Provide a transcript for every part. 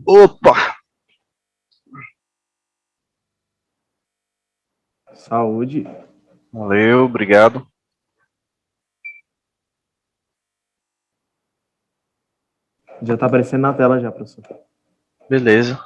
Opa! Saúde. Valeu, obrigado. Já está aparecendo na tela já, professor. Beleza.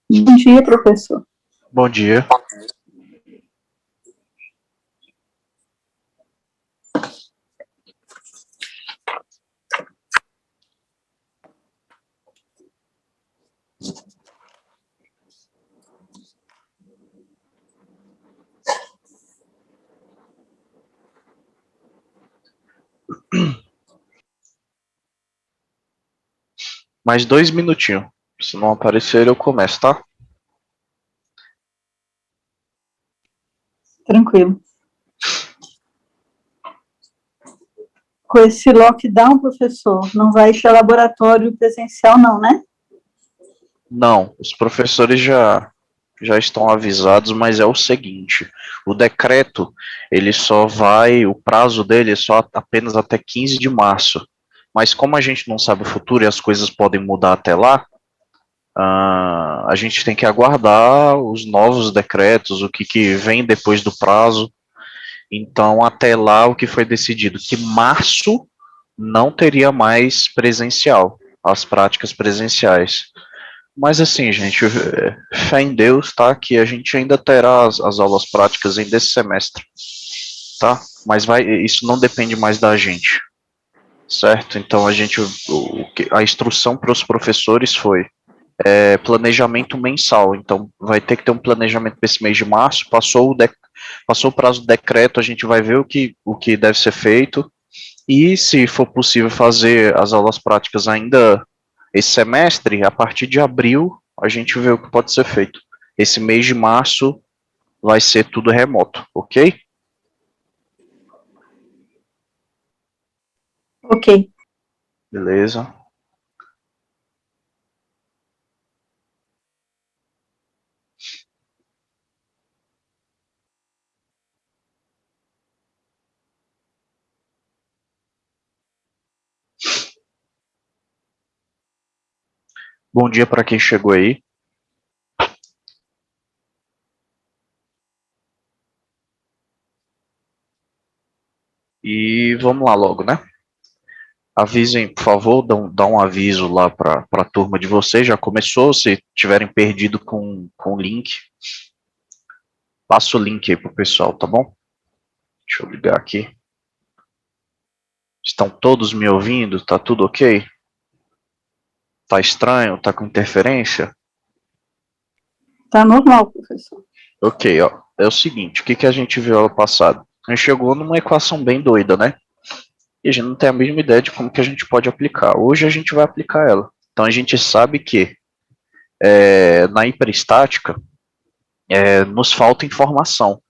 Bom dia, professor. Bom dia. Mais 2 minutinhos. Se não aparecer, eu começo, tá? Tranquilo. Com esse lockdown, professor, não vai ter laboratório presencial, não, né? Não, os professores já estão avisados, mas é o seguinte, o decreto, o prazo dele é só apenas até 15 de março. Mas como a gente não sabe o futuro e as coisas podem mudar até lá, a gente tem que aguardar os novos decretos, o que vem depois do prazo. Então, até lá, o que foi decidido? Que março não teria mais presencial, as práticas presenciais. Mas assim, gente, fé em Deus, tá? Que a gente ainda terá as aulas práticas ainda esse semestre, tá? Mas isso não depende mais da gente, certo? Então a instrução para os professores foi planejamento mensal. Então vai ter que ter um planejamento para esse mês de março. Passou o prazo do decreto, a gente vai ver o que deve ser feito. E se for possível fazer as aulas práticas ainda esse semestre, a partir de abril, a gente vê o que pode ser feito. Esse mês de março vai ser tudo remoto, ok? Ok. Beleza. Bom dia para quem chegou aí. E vamos lá logo, né? Avisem, por favor, dá um aviso lá para a turma de vocês. Já começou, se tiverem perdido com o link, passa o link aí pro pessoal, tá bom? Deixa eu ligar aqui. Estão todos me ouvindo? Tá tudo ok? Tá estranho? Tá com interferência? Tá normal, professor. Ok, ó. É o seguinte, o que a gente viu ano passado? A gente chegou numa equação bem doida, né? E a gente não tem a mesma ideia de como que a gente pode aplicar. Hoje a gente vai aplicar ela. Então a gente sabe que na hiperestática nos falta informação.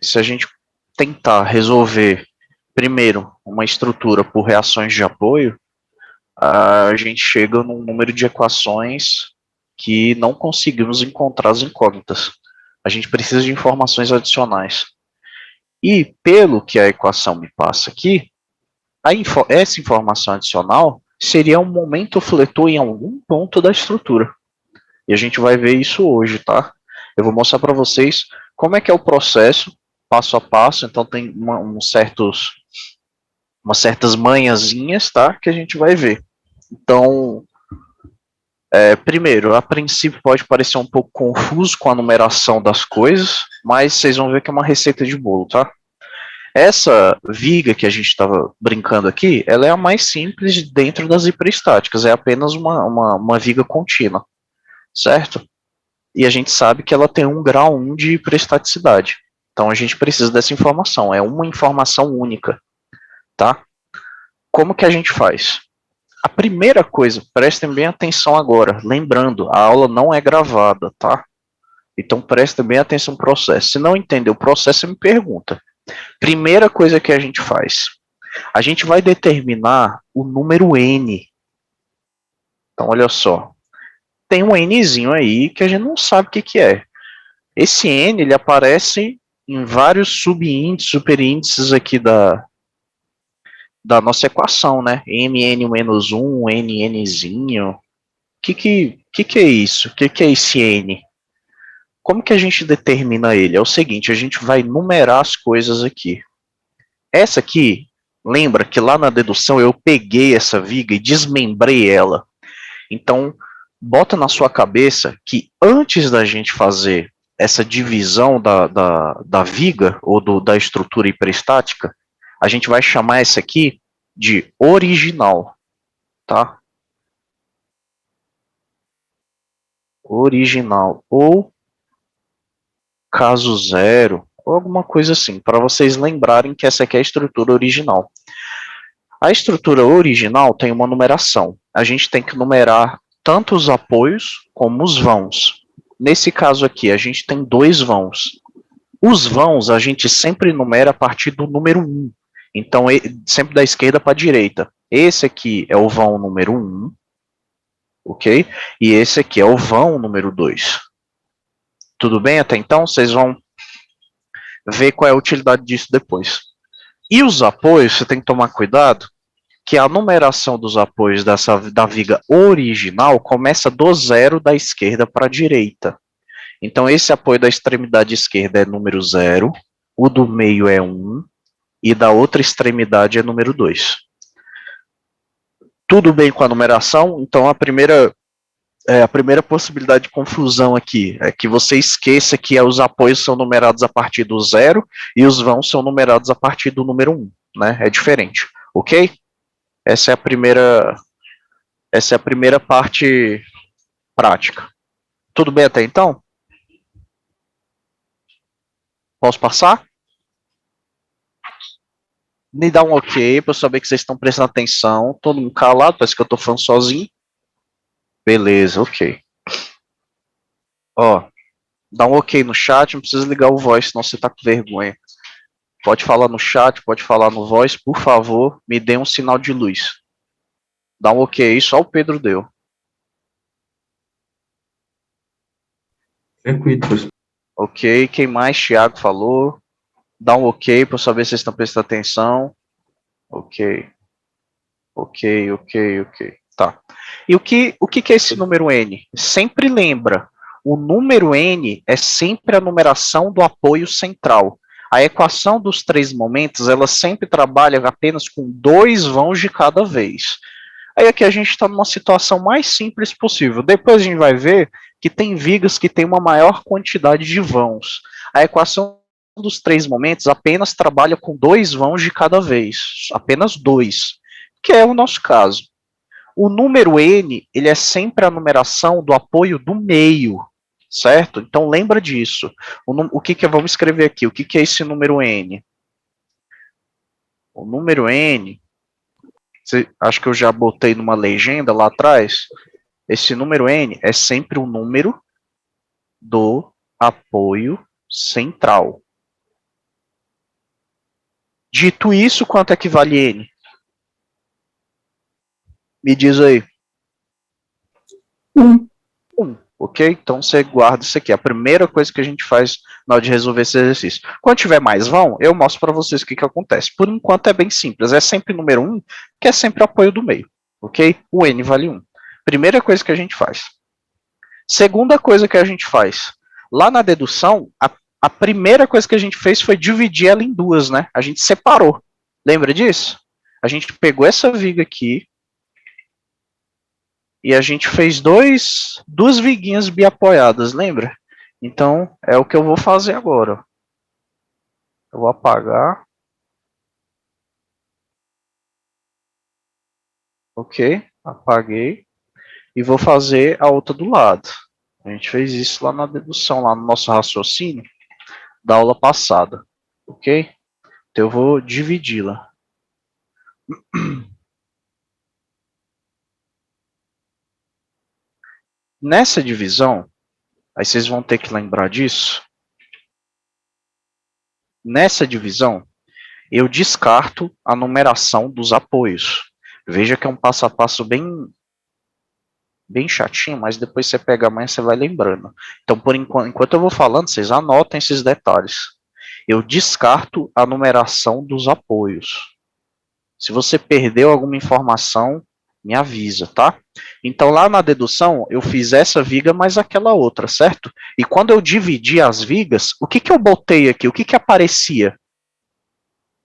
Se a gente tentar resolver primeiro uma estrutura por reações de apoio, a gente chega num número de equações que não conseguimos encontrar as incógnitas. A gente precisa de informações adicionais. E pelo que a equação me passa aqui, essa informação adicional seria um momento fletor em algum ponto da estrutura. E a gente vai ver isso hoje, tá? Eu vou mostrar para vocês como é que é o processo, passo a passo. Então tem umas certas manhãzinhas, tá? Que a gente vai ver. Então, primeiro, a princípio pode parecer um pouco confuso com a numeração das coisas, mas vocês vão ver que é uma receita de bolo, tá? Essa viga que a gente estava brincando aqui, ela é a mais simples dentro das hiperestáticas, é apenas uma viga contínua, certo? E a gente sabe que ela tem um grau 1 de hiperestaticidade. Então a gente precisa dessa informação, é uma informação única, tá? Como que a gente faz? A primeira coisa, prestem bem atenção agora, lembrando, a aula não é gravada, tá? Então prestem bem atenção no processo. Se não entender o processo, você me pergunta. Primeira coisa que a gente faz, a gente vai determinar o número n. Então olha só, tem um Nzinho aí que a gente não sabe o que é. Esse N, ele aparece em vários subíndices, superíndices aqui da nossa equação, né? Mn-1, Nnzinho. O que é isso? O que é esse N? Como que a gente determina ele? É o seguinte, a gente vai numerar as coisas aqui. Essa aqui, lembra que lá na dedução eu peguei essa viga e desmembrei ela. Então, bota na sua cabeça que antes da gente fazer essa divisão da viga ou da estrutura hiperestática, a gente vai chamar essa aqui de original, tá? Original ou caso zero, ou alguma coisa assim, para vocês lembrarem que essa aqui é a estrutura original. A estrutura original tem uma numeração. A gente tem que numerar tanto os apoios como os vãos. Nesse caso aqui, a gente tem 2 vãos. Os vãos a gente sempre numera a partir do número 1. Então, sempre da esquerda para a direita. Esse aqui é o vão número 1, ok? E esse aqui é o vão número 2. Tudo bem até então? Vocês vão ver qual é a utilidade disso depois. E os apoios, você tem que tomar cuidado, que a numeração dos apoios da viga original começa do 0 da esquerda para a direita. Então, esse apoio da extremidade esquerda é número 0, o do meio é 1, e da outra extremidade é número 2. Tudo bem com a numeração? Então, a primeira possibilidade de confusão aqui é que você esqueça que os apoios são numerados a partir do 0 e os vãos são numerados a partir do número 1, né? É diferente, ok? Essa é a primeira parte prática. Tudo bem até então? Posso passar? Me dá um ok para eu saber que vocês estão prestando atenção. Todo mundo calado, parece que eu estou falando sozinho. Beleza, ok. Ó, dá um ok no chat, não precisa ligar o voice, senão você tá com vergonha. Pode falar no chat, pode falar no voice, por favor, me dê um sinal de luz. Dá um ok aí, só o Pedro deu. Tranquilo, professor. Ok, quem mais? Thiago falou. Dá um ok para saber se vocês estão prestando atenção. Ok. Ok. Tá. E o que é esse número N? Sempre lembra, o número N é sempre a numeração do apoio central. A equação dos 3 momentos, ela sempre trabalha apenas com 2 vãos de cada vez. Aí aqui a gente está numa situação mais simples possível. Depois a gente vai ver que tem vigas que tem uma maior quantidade de vãos. A equação dos 3 momentos apenas trabalha com 2 vãos de cada vez. Apenas 2. Que é o nosso caso. O número N, ele é sempre a numeração do apoio do meio, certo? Então lembra disso. Vamos escrever aqui, o que é esse número N? O número N, acho que eu já botei numa legenda lá atrás, esse número N é sempre o número do apoio central. Dito isso, quanto é que vale N? Me diz aí. 1. 1, ok? Então você guarda isso aqui. A primeira coisa que a gente faz na hora de resolver esse exercício. Quando tiver mais vão, eu mostro para vocês o que acontece. Por enquanto é bem simples. É sempre número 1, que é sempre o apoio do meio, ok? O N vale 1. Primeira coisa que a gente faz. Segunda coisa que a gente faz. Lá na dedução, a primeira coisa que a gente fez foi dividir ela em 2, né? A gente separou. Lembra disso? A gente pegou essa viga aqui, e a gente fez duas viguinhas biapoiadas, lembra? Então, é o que eu vou fazer agora. Eu vou apagar. Ok, apaguei. E vou fazer a outra do lado. A gente fez isso lá na dedução, lá no nosso raciocínio da aula passada. Ok? Então, eu vou dividi-la. Nessa divisão, aí vocês vão ter que lembrar disso. Nessa divisão, eu descarto a numeração dos apoios. Veja que é um passo a passo bem bem chatinho, mas depois você pega amanhã, você vai lembrando. Então, por enquanto eu vou falando, vocês anotem esses detalhes. Eu descarto a numeração dos apoios. Se você perdeu alguma informação, me avisa, tá? Então, lá na dedução, eu fiz essa viga mais aquela outra, certo? E quando eu dividi as vigas, o que eu botei aqui? O que aparecia?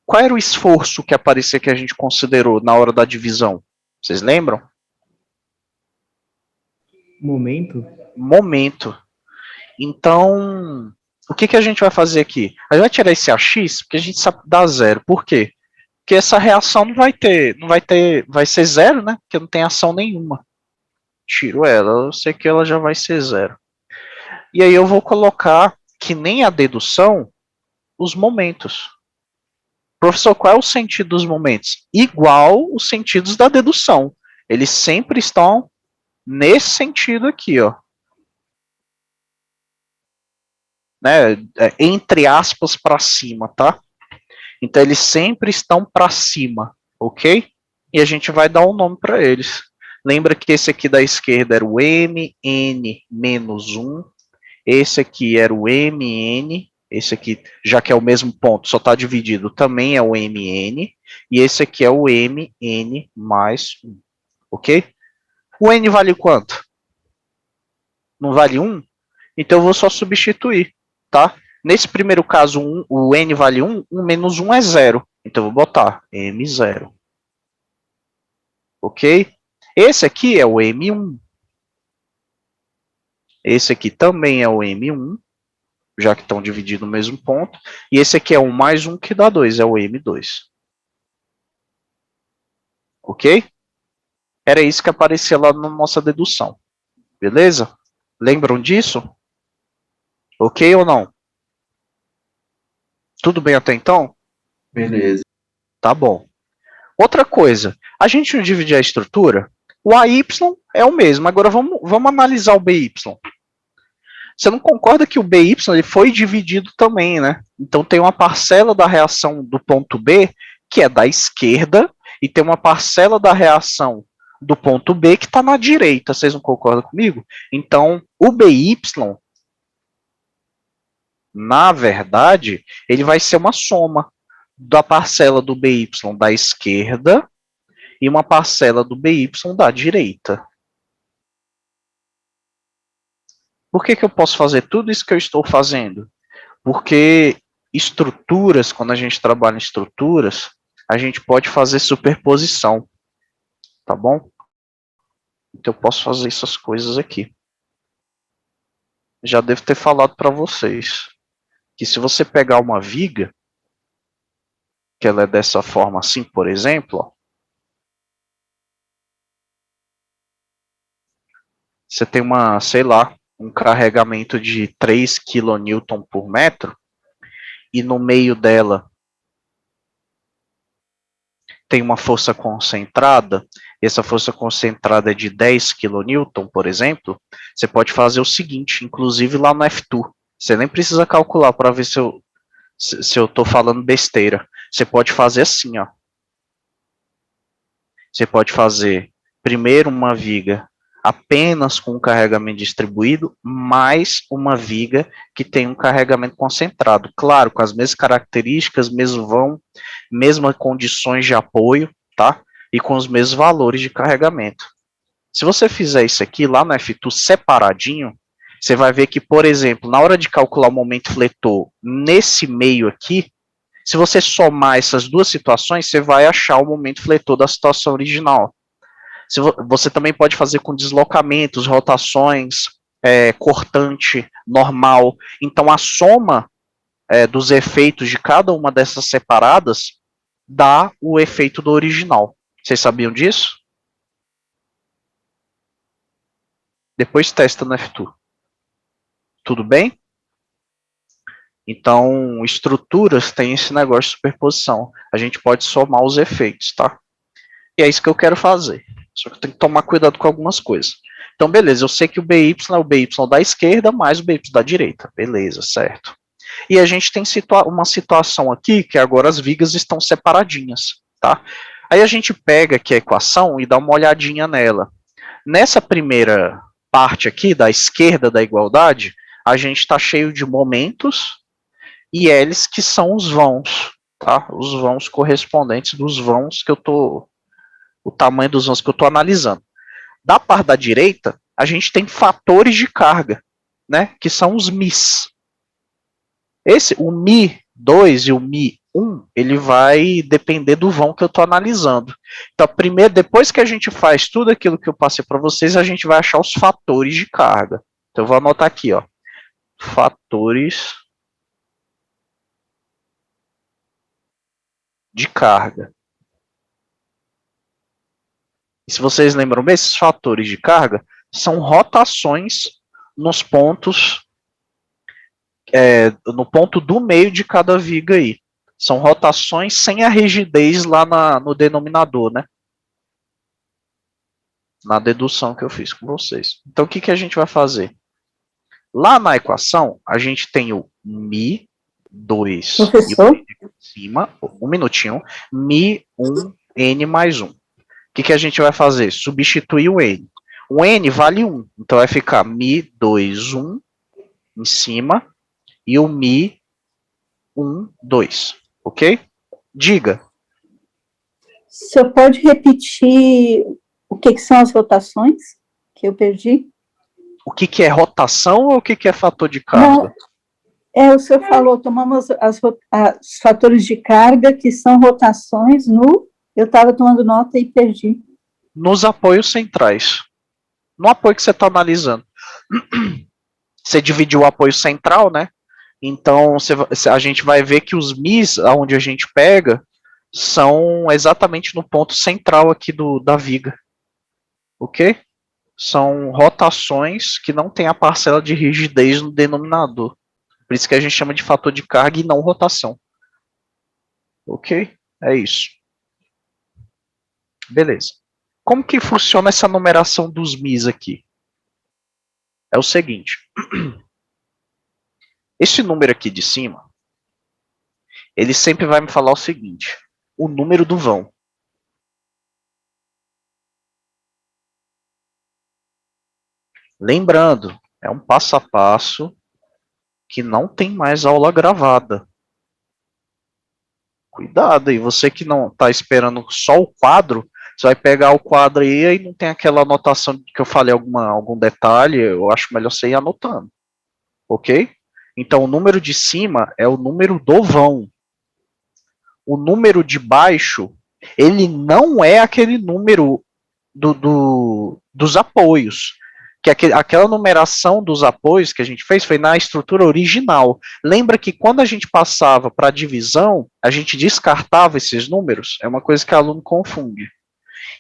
Qual era o esforço que aparecia que a gente considerou na hora da divisão? Vocês lembram? Momento? Momento. Então, o que a gente vai fazer aqui? A gente vai tirar esse AX, porque a gente sabe dar zero. Por quê? Porque essa reação vai ser zero, né? Porque não tem ação nenhuma. Tiro ela, eu sei que ela já vai ser zero. E aí eu vou colocar, que nem a dedução, os momentos. Professor, qual é o sentido dos momentos? Igual os sentidos da dedução. Eles sempre estão nesse sentido aqui, ó. Né? Entre aspas para cima, tá? Então eles sempre estão para cima, ok? E a gente vai dar um nome para eles. Lembra que esse aqui da esquerda era o MN-1, esse aqui era o MN, esse aqui, já que é o mesmo ponto, só está dividido, também é o MN, e esse aqui é o MN mais 1, ok? O N vale quanto? Não vale 1? Então eu vou só substituir, tá? Nesse primeiro caso, o N vale 1, 1 menos 1 é 0. Então eu vou botar M0. Ok? Esse aqui é o M1. Esse aqui também é o M1, já que estão divididos no mesmo ponto. E esse aqui é 1 mais 1, que dá 2, é o M2. Ok? Era isso que aparecia lá na nossa dedução. Beleza? Lembram disso? Ok ou não? Tudo bem até então? Beleza. Tá bom. Outra coisa, a gente não divide a estrutura, o AY é o mesmo, agora vamos analisar o BY. Você não concorda que o BY ele foi dividido também, né? Então tem uma parcela da reação do ponto B que é da esquerda e tem uma parcela da reação do ponto B que está na direita, vocês não concordam comigo? Então o BY, na verdade, ele vai ser uma soma da parcela do BY da esquerda e uma parcela do BY da direita. Por que eu posso fazer tudo isso que eu estou fazendo? Porque estruturas, quando a gente trabalha em estruturas, a gente pode fazer superposição, tá bom? Então eu posso fazer essas coisas aqui. Já devo ter falado para vocês que se você pegar uma viga, que ela é dessa forma assim, por exemplo, ó, você tem uma, sei lá, um carregamento de 3 kN por metro, e no meio dela tem uma força concentrada, e essa força concentrada é de 10 kN, por exemplo, você pode fazer o seguinte, inclusive lá no F2, você nem precisa calcular para ver se eu estou falando besteira. Você pode fazer assim, ó. Você pode fazer primeiro uma viga apenas com carregamento distribuído, mais uma viga que tem um carregamento concentrado. Claro, com as mesmas características, mesmas condições de apoio, tá? E com os mesmos valores de carregamento. Se você fizer isso aqui lá no F2 separadinho, você vai ver que, por exemplo, na hora de calcular o momento fletor nesse meio aqui, se você somar essas duas situações, você vai achar o momento fletor da situação original. Você também pode fazer com deslocamentos, rotações, cortante, normal. Então, a soma dos efeitos de cada uma dessas separadas dá o efeito do original. Vocês sabiam disso? Depois testa no F2. Tudo bem? Então, estruturas têm esse negócio de superposição. A gente pode somar os efeitos, tá? E é isso que eu quero fazer. Só que eu tenho que tomar cuidado com algumas coisas. Então, beleza, eu sei que o BY é o BY da esquerda mais o BY da direita. Beleza, certo. E a gente tem uma situação aqui que agora as vigas estão separadinhas, tá? Aí a gente pega aqui a equação e dá uma olhadinha nela. Nessa primeira parte aqui, da esquerda da igualdade, a gente está cheio de momentos e L's que são os vãos, tá? Os vãos correspondentes dos vãos que eu tô, o tamanho dos vãos que eu estou analisando. Da parte da direita, a gente tem fatores de carga, né? Que são os Mi's. O Mi2 e o Mi1, ele vai depender do vão que eu estou analisando. Então, primeiro, depois que a gente faz tudo aquilo que eu passei para vocês, a gente vai achar os fatores de carga. Então, eu vou anotar aqui, ó. Fatores de carga. E se vocês lembram bem, esses fatores de carga são rotações nos pontos, no ponto do meio de cada viga aí. São rotações sem a rigidez lá no denominador, né? Na dedução que eu fiz com vocês. Então, o que, que a gente vai fazer? Lá na equação, a gente tem o Mi2 Professor? e o N aqui em cima, um minutinho, Mi1, N mais 1. O que, que a gente vai fazer? Substituir o N. O N vale 1, então vai ficar Mi2, 1 em cima e o Mi1, 2. Ok? Diga. O senhor pode repetir o que são as rotações que eu perdi? O que, que é rotação ou o que, que é fator de carga? Não, o senhor falou, tomamos os fatores de carga, que são rotações eu estava tomando nota e perdi. Nos apoios centrais. No apoio que você está analisando. Você dividiu o apoio central, né? Então, a gente vai ver que os Mi's, onde a gente pega, são exatamente no ponto central aqui da viga. Ok? São rotações que não tem a parcela de rigidez no denominador. Por isso que a gente chama de fator de carga e não rotação. Ok? É isso. Beleza. Como que funciona essa numeração dos Mi's aqui? É o seguinte. Esse número aqui de cima, ele sempre vai me falar o seguinte. O número do vão. Lembrando, é um passo a passo que não tem mais aula gravada. Cuidado aí, você que não está esperando só o quadro, você vai pegar o quadro aí e não tem aquela anotação que eu falei algum detalhe, eu acho melhor você ir anotando. Ok? Então, o número de cima é o número do vão. O número de baixo, ele não é aquele número dos apoios. Que aquela numeração dos apoios que a gente fez foi na estrutura original. Lembra que quando a gente passava para a divisão, a gente descartava esses números? É uma coisa que o aluno confunde.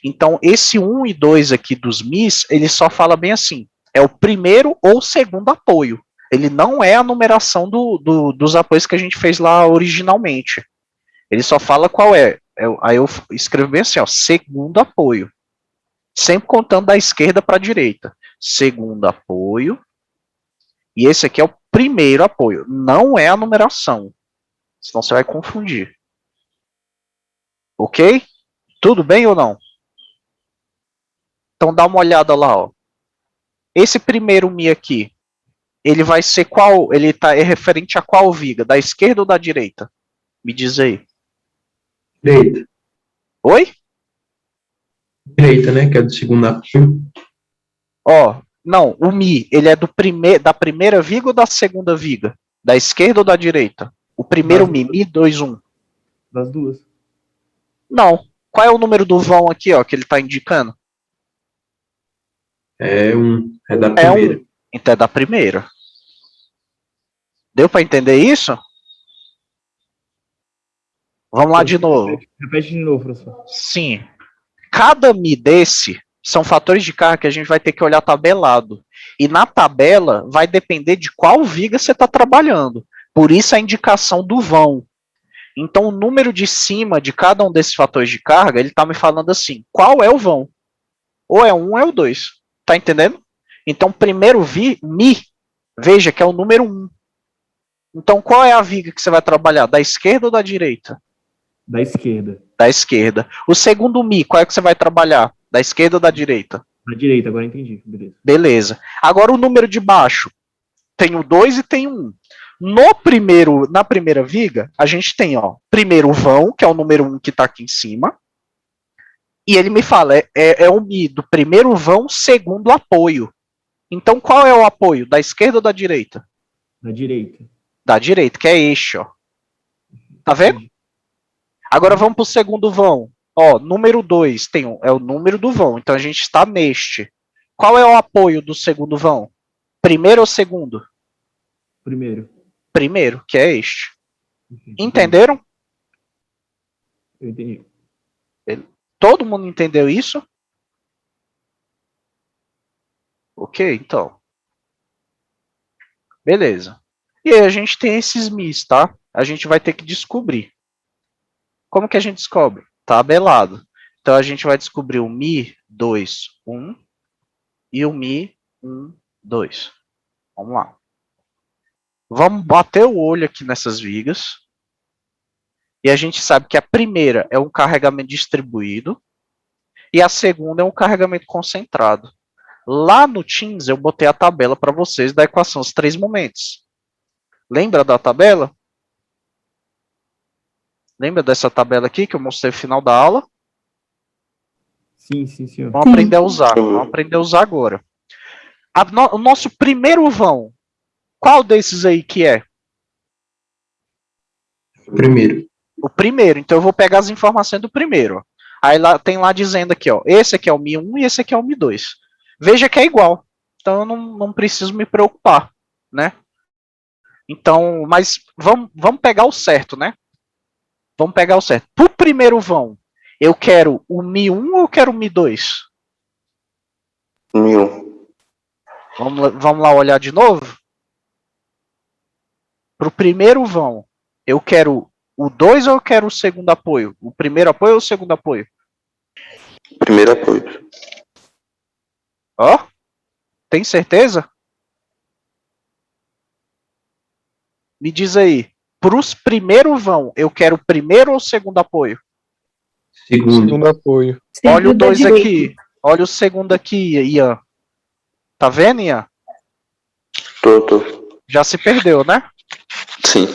Então, esse 1 e 2 aqui dos Mi's, ele só fala bem assim, é o primeiro ou segundo apoio. Ele não é a numeração dos apoios que a gente fez lá originalmente. Ele só fala qual é. Aí eu escrevo bem assim, ó, segundo apoio. Sempre contando da esquerda para a direita. Segundo apoio. E esse aqui é o primeiro apoio. Não é a numeração. Senão você vai confundir. Ok? Tudo bem ou não? Então dá uma olhada lá, ó. Esse primeiro Mi aqui, ele vai ser qual? Ele é referente a qual viga? Da esquerda ou da direita? Me diz aí. Direita. Oi? Direita, né? Que é do segundo apoio. Ó, não, o Mi, ele é da primeira viga ou da segunda viga? Da esquerda ou da direita? O primeiro Mi, Mi 2, 1. Das duas. Não. Qual é o número do vão aqui, ó, que ele está indicando? É da primeira. Então é da primeira. Deu para entender isso? Vamos lá de novo. Repete de novo, professor. Sim. Cada Mi desse são fatores de carga que a gente vai ter que olhar tabelado. E na tabela vai depender de qual viga você está trabalhando. Por isso a indicação do vão. Então o número de cima de cada um desses fatores de carga, ele está me falando assim, qual é o vão? Ou é 1 ou é o 2. Tá entendendo? Então primeiro Mi, veja que é o número 1. Então qual é a viga que você vai trabalhar? Da esquerda ou da direita? Da esquerda. Da esquerda. O segundo Mi, qual é que você vai trabalhar? Da esquerda ou da direita? À direita, agora entendi. Beleza. Beleza. Agora o número de baixo. Tem o 2 e tem o 1. Na primeira viga, a gente tem, ó, primeiro o vão, que é o número 1 que está aqui em cima. E ele me fala, é o Mi do primeiro vão, segundo apoio. Então, qual é o apoio? Da esquerda ou da direita? Da direita. Da direita, que é este, ó. Tá vendo? Agora vamos para o segundo vão. Ó, número 2 é o número do vão. Então a gente está neste. Qual é o apoio do segundo vão? Primeiro ou segundo? Primeiro. Primeiro, que é este. Entendi. Entenderam? Eu entendi. Todo mundo entendeu isso? Ok, então. Beleza. E aí a gente tem esses Mis, tá? A gente vai ter que descobrir. Como que a gente descobre? Tabelado. Então a gente vai descobrir o Mi 2, 1 e o Mi 1, 2. Vamos lá. Vamos bater o olho aqui nessas vigas. E a gente sabe que a primeira é um carregamento distribuído e a segunda é um carregamento concentrado. Lá no Teams eu botei a tabela para vocês da equação dos 3 momentos. Lembra da tabela? Lembra dessa tabela aqui que eu mostrei no final da aula? Sim, senhor. Vamos aprender a usar. Vamos aprender a usar agora. O nosso primeiro vão, qual desses aí que é? Primeiro. O primeiro. Então eu vou pegar as informações do primeiro. Ó. Aí lá, tem lá dizendo aqui, ó, esse aqui é o Mi 1 e esse aqui é o Mi 2. Veja que é igual. Então eu não preciso me preocupar, né? Então, mas vamos pegar o certo, né? Vamos pegar o certo. Pro primeiro vão, eu quero o Mi 1 ou eu quero o Mi 2? Mi 1. Vamos lá olhar de novo? Pro primeiro vão, eu quero o 2 ou eu quero o segundo apoio? O primeiro apoio ou o segundo apoio? Primeiro apoio. Ó, tem certeza? Me diz aí. Pros primeiro vão, eu quero o primeiro ou o segundo apoio? Segundo. Segundo apoio. Olha o Segundo da 2 direita. aqui. Olha o segundo aqui, Ian. Tá vendo, Ian? Tô. Já se perdeu, né? Sim.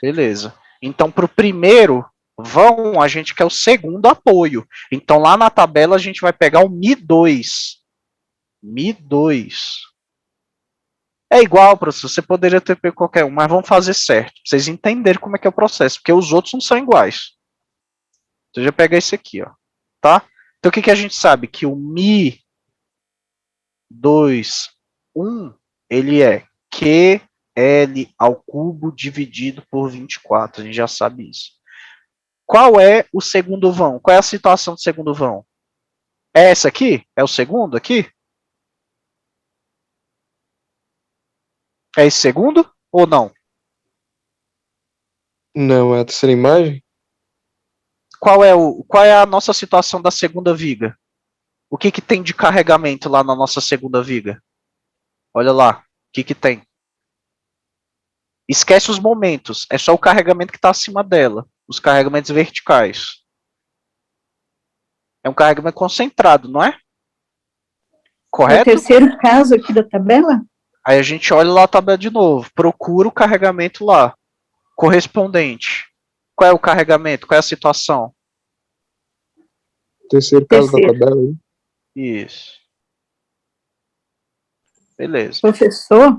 Beleza. Então, pro primeiro vão, a gente quer o segundo apoio. Então, lá na tabela, a gente vai pegar o Mi 2. Mi 2. É igual, professor. Você poderia ter pego qualquer um, mas vamos fazer certo. Pra vocês entenderem como é que é o processo. Porque os outros não são iguais. Então, já pega esse aqui, ó. Tá? Então, o que a gente sabe? Que o Mi 2, 1, ele é QL ao cubo dividido por 24. A gente já sabe isso. Qual é o segundo vão? Qual é a situação do segundo vão? É essa aqui? É o segundo aqui? É esse segundo ou não? Não, é a terceira imagem? Qual é a nossa situação da segunda viga? O que tem de carregamento lá na nossa segunda viga? Olha lá, o que tem? Esquece os momentos, é só o carregamento que está acima dela, os carregamentos verticais. É um carregamento concentrado, não é? É o Correto? terceiro caso aqui da tabela? Aí a gente olha lá a tabela de novo, procura o carregamento lá, correspondente. Qual é o carregamento? Qual é a situação? Terceiro caso da Terceiro. tabela aí. Isso. Beleza. Professor,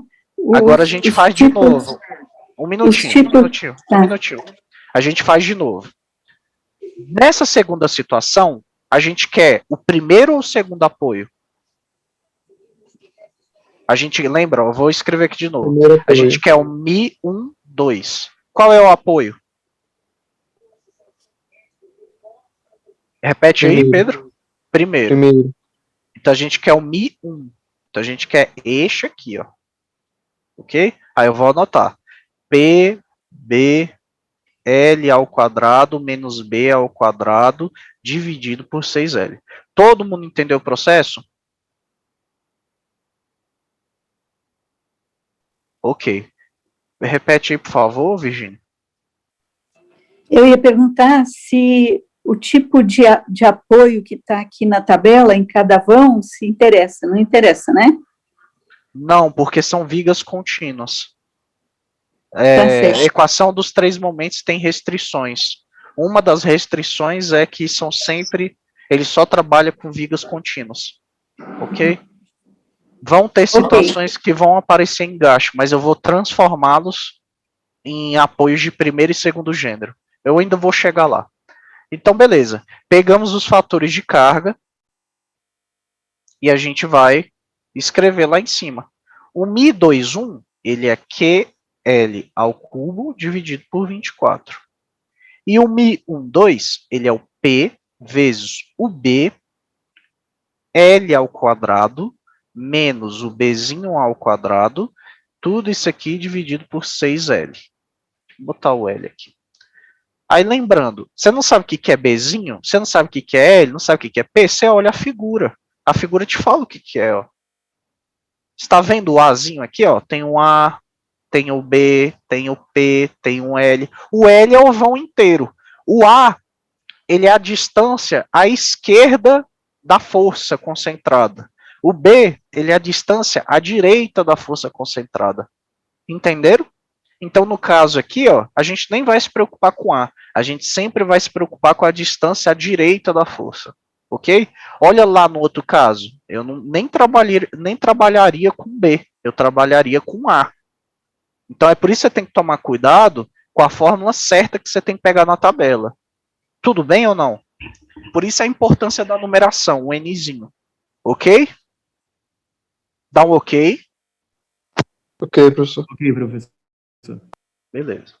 Agora a gente faz de novo. Um minutinho. Tá. Um minutinho. A gente faz de novo. Nessa segunda situação, a gente quer o primeiro ou o segundo apoio? A gente lembra, eu vou escrever aqui de novo. Primeiro A apoio. gente quer o Mi 1, 2. Qual é o apoio? Repete aí, Primeiro. Pedro. Primeiro. Primeiro. Então a gente quer o Mi 1. Então a gente quer este aqui, ó. Ok? Aí eu vou anotar. P, B, L ao quadrado menos B ao quadrado dividido por 6L. Todo mundo entendeu o processo? Ok. Repete aí, por favor, Virginia. Eu ia perguntar se o tipo de apoio que está aqui na tabela, em cada vão, se interessa, não interessa, né? Não, porque são vigas contínuas. Tá certo. Equação dos três momentos tem restrições. Uma das restrições é que são sempre, ele só trabalha com vigas contínuas, ok? Vão ter situações que vão aparecer em gasto, mas eu vou transformá-los em apoios de primeiro e segundo gênero. Eu ainda vou chegar lá. Então, beleza. Pegamos os fatores de carga e a gente vai escrever lá em cima. O Mi21, ele é QL ao cubo dividido por 24. E o Mi12, ele é o P vezes o B, L ao quadrado, menos o Bzinho ao quadrado, tudo isso aqui dividido por 6L. Vou botar o L aqui. Aí lembrando, você não sabe o que é Bzinho, você não sabe o que é L, não sabe o que é P, você olha a figura. A figura te fala o que é, ó. Está vendo o Azinho aqui, ó? Tem um A, tem o B, tem o P, tem um L. O L é o vão inteiro. O A, ele é a distância à esquerda da força concentrada. O B, ele é a distância à direita da força concentrada. Entenderam? Então, no caso aqui, ó, a gente nem vai se preocupar com A. A gente sempre vai se preocupar com a distância à direita da força. Ok? Olha lá no outro caso. Eu nem trabalharia com B. Eu trabalharia com A. Então, é por isso que você tem que tomar cuidado com a fórmula certa que você tem que pegar na tabela. Tudo bem ou não? Por isso a importância da numeração, o Nzinho. Ok? Dá um ok. Ok, professor. Ok, professor. Beleza.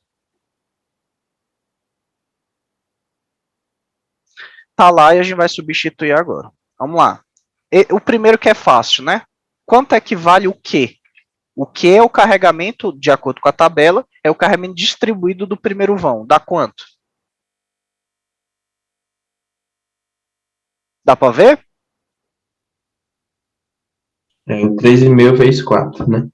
Tá lá e a gente vai substituir agora. Vamos lá. O primeiro que é fácil, né? Quanto é que vale o Q? O Q é o carregamento, de acordo com a tabela, é o carregamento distribuído do primeiro vão. Dá quanto? Dá para ver? É 3,5 vezes 4, né?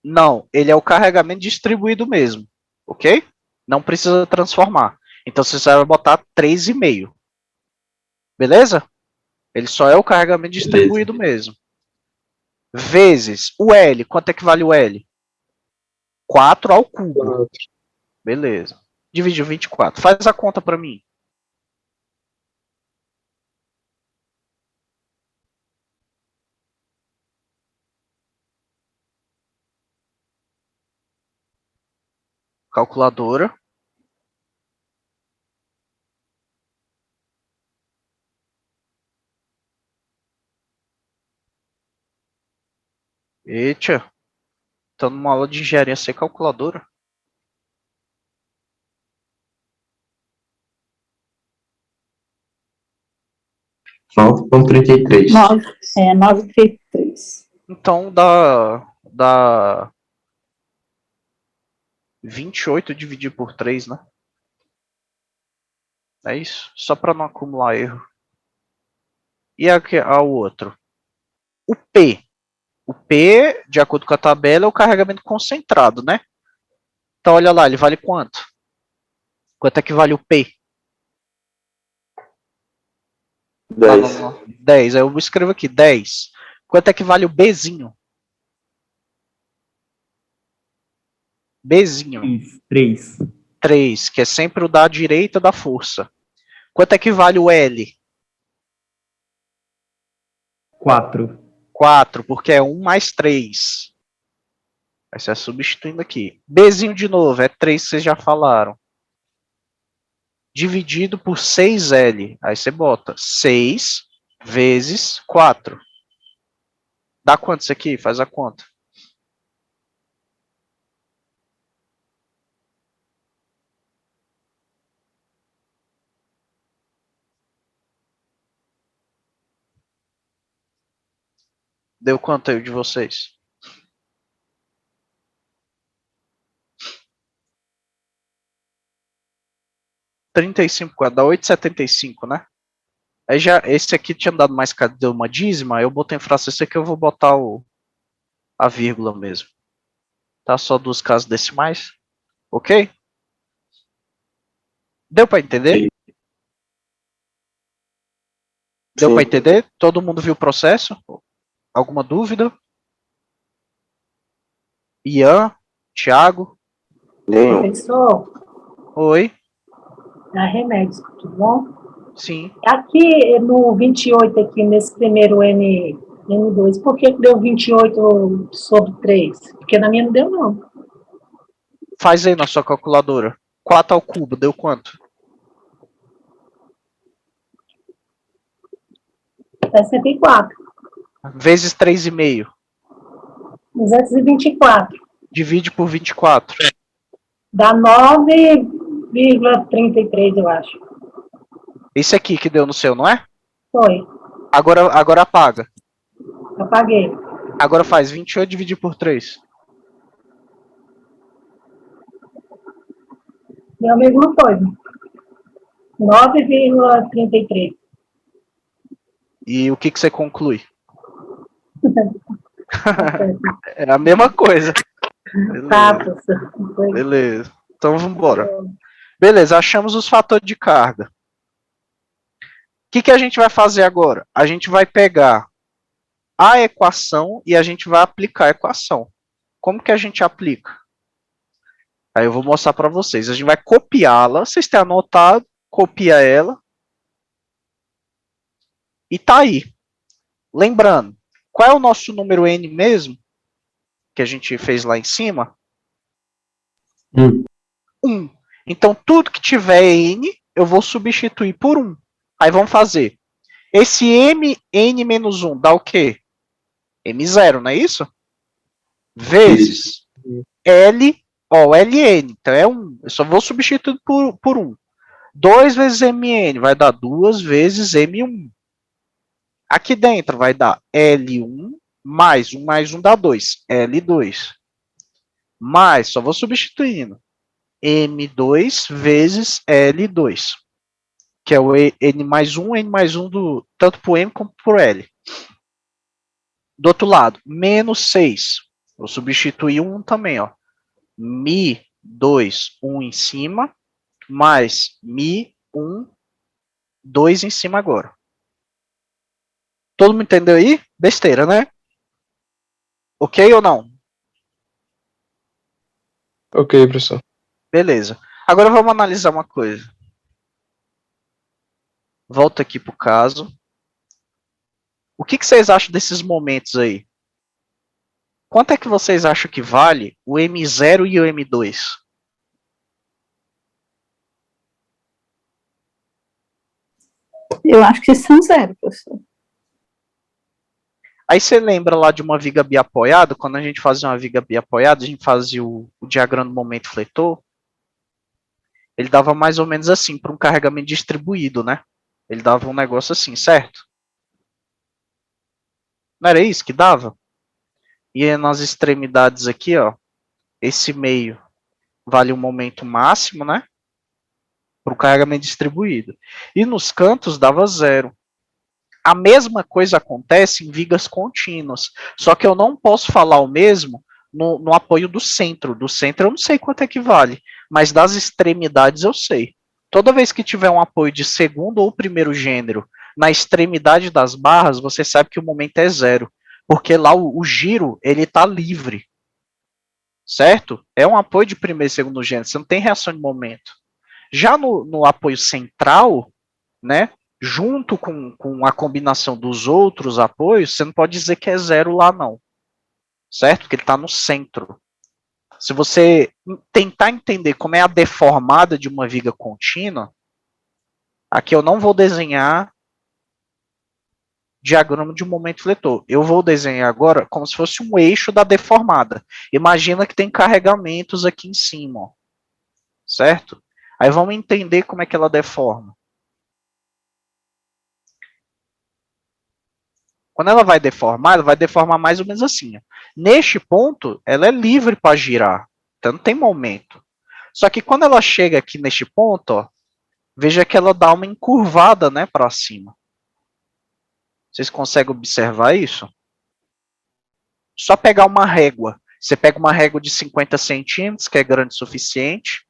Não, ele é o carregamento distribuído mesmo, ok? Não precisa transformar. Então você vai botar 3,5. Beleza? Ele só é o carregamento distribuído mesmo. Vezes o L. Quanto é que vale o L? 4 ao cubo. Beleza. Dividiu 24. Faz a conta para mim. Calculadora. Eita. Tô numa aula de engenharia sem calculadora. Nove 9,33. 9,33. Então dá 28 dividido por 3, né? É isso? Só para não acumular erro. E aqui, o outro? O P. O P, de acordo com a tabela, é o carregamento concentrado, né? Então, olha lá, ele vale quanto? Quanto é que vale o P? 10. 10. Aí eu escrevo aqui, 10. Quanto é que vale o Bzinho? Bzinho. 3. 3, que é sempre o da direita da força. Quanto é que vale o L? 4. 4, porque é 1 mais 3. Aí você vai substituindo aqui. Bzinho de novo, é 3 que vocês já falaram. Dividido por 6L. Aí você bota 6 vezes 4. Dá quanto isso aqui? Faz a conta. Deu quanto aí de vocês? Dá 8,75, né? Aí já, esse aqui tinha dado mais que deu uma dízima, eu botei em fração, esse aqui eu vou botar a vírgula mesmo. Tá só duas casas decimais, ok? Deu para entender? Deu Sim. para entender? Todo mundo viu o processo? Alguma dúvida? Ian? Thiago? Nenhum. Professor, Oi? dá remédios, tudo bom? Sim. Aqui no 28, aqui nesse primeiro M2, por que que deu 28 sobre 3? Porque na minha não deu, não. Faz aí na sua calculadora. 4 ao cubo, deu quanto? 64. Vezes 3,5. 224. Divide por 24. Dá 9,33, eu acho. Esse aqui que deu no seu, não é? Foi. Agora apaga. Apaguei. Agora faz 28 dividido por 3. Deu a mesma coisa. 9,33. E o que você conclui? É a mesma coisa. Tá, Beleza. professor. Foi. Beleza. Então vamos embora. Beleza, achamos os fatores de carga. O que a gente vai fazer agora? A gente vai pegar a equação e a gente vai aplicar a equação. Como que a gente aplica? Aí eu vou mostrar para vocês. A gente vai copiá-la. Vocês têm anotado. Copia ela. E tá aí. Lembrando, qual é o nosso número n mesmo? Que a gente fez lá em cima? 1. Então, tudo que tiver n, eu vou substituir por 1. Aí vamos fazer. Esse n menos 1 dá o quê? M0, não é isso? Vezes L, Ln. Então é 1. Eu só vou substituir por 1. 2 vezes Mn vai dar 2 vezes M1. Aqui dentro vai dar L1 mais 1 dá 2. L2. Mais, só vou substituindo. M2 vezes L2. Que é o N mais 1 do, tanto para o M como para o L. Do outro lado, menos 6. Vou substituir 1 também, ó. Mi2, 1 em cima, mais Mi1, 2 em cima agora. Todo mundo entendeu aí? Besteira, né? Ok ou não? Ok, professor. Beleza. Agora vamos analisar uma coisa. Volta aqui pro caso. O que vocês acham desses momentos aí? Quanto é que vocês acham que vale o M0 e o M2? Eu acho que são 0, professor. Aí você lembra lá de uma viga biapoiada? Quando a gente fazia uma viga biapoiada, a gente fazia o diagrama do momento fletor. Ele dava mais ou menos assim, para um carregamento distribuído, né? Ele dava um negócio assim, certo? Não era isso que dava? E aí, nas extremidades aqui, ó, esse meio vale o momento máximo, né? Para o carregamento distribuído. E nos cantos dava 0. A mesma coisa acontece em vigas contínuas. Só que eu não posso falar o mesmo no apoio do centro. Do centro eu não sei quanto é que vale. Mas das extremidades eu sei. Toda vez que tiver um apoio de segundo ou primeiro gênero na extremidade das barras, você sabe que o momento é 0. Porque lá o giro, ele está livre. Certo? É um apoio de primeiro e segundo gênero. Você não tem reação de momento. Já no apoio central, né? Junto com a combinação dos outros apoios, você não pode dizer que é 0 lá não, certo? Porque ele está no centro. Se você tentar entender como é a deformada de uma viga contínua, aqui eu não vou desenhar diagrama de um momento fletor. Eu vou desenhar agora como se fosse um eixo da deformada. Imagina que tem carregamentos aqui em cima, ó, certo? Aí vamos entender como é que ela deforma. Quando ela vai deformar mais ou menos assim. Ó. Neste ponto, ela é livre para girar. Então não tem momento. Só que quando ela chega aqui neste ponto, ó, veja que ela dá uma encurvada, né, para cima. Vocês conseguem observar isso? Só pegar uma régua. Você pega uma régua de 50 centímetros, que é grande o suficiente,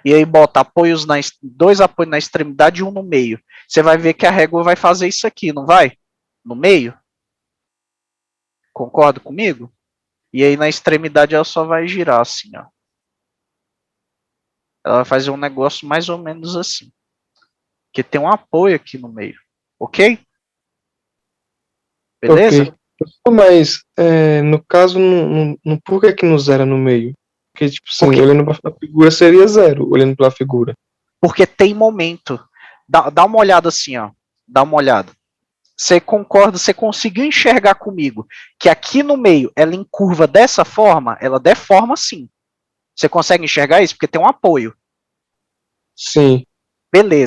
e aí bota apoios dois apoios na extremidade e um no meio. Você vai ver que a régua vai fazer isso aqui, não vai? No meio? Concorda comigo? E aí na extremidade ela só vai girar assim, ó. Ela vai fazer um negócio mais ou menos assim. Que tem um apoio aqui no meio. Ok? Beleza? Ok. Mas, no caso, por que no zero é no meio? Porque, tipo assim, Porque- olhando pra figura seria zero, olhando pela figura. Porque tem momento. Dá uma olhada assim, ó. Dá uma olhada. Você concorda, você conseguiu enxergar comigo que aqui no meio ela encurva dessa forma, ela deforma sim. Você consegue enxergar isso? Porque tem um apoio. Sim. Beleza.